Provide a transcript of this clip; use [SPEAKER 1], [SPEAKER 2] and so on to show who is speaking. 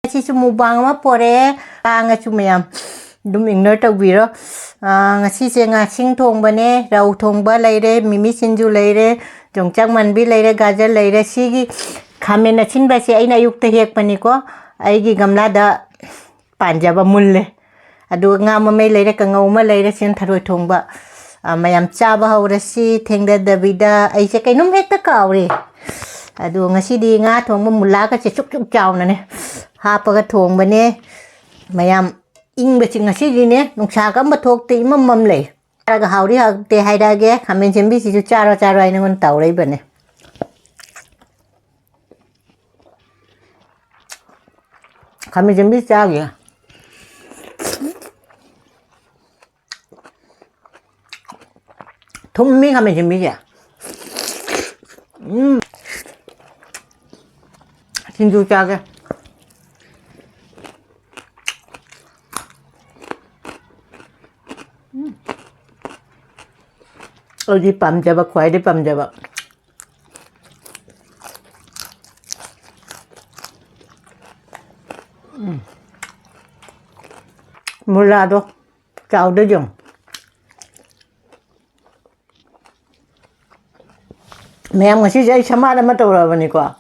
[SPEAKER 1] sisu mubang ma pore anga chumayam dum ignore tawbiro ngasi se nga sing thongba ne rau thongba leire mimi sinju leire jongchak manbi leire gajar leire sigi khamen achinba se aina yukta hek pani ko aigi gamla da panjaba mulle adu nga ma mai leire ka ngau ma leire sin tharoi thongba mayam chaba haurasi thengda dabida ai se kainum hekta kawre adu ngasi di nga thongba mulla ka che chuk chuk chawna ne hapaga thongba ne mayam ing baching ngasi di ne nungsa ka ma thokte imam mam le ga hauri hakte haida ge khamen sembi si chu charo charo ai ngon tawrei bane khamen sembi chage thummi khamen sembi ja sinju chage 어디 밤 잡아 과일이 밤 잡아 몰라도 짜오도 좀 매양 것이 제일 참아라만 떠오르니까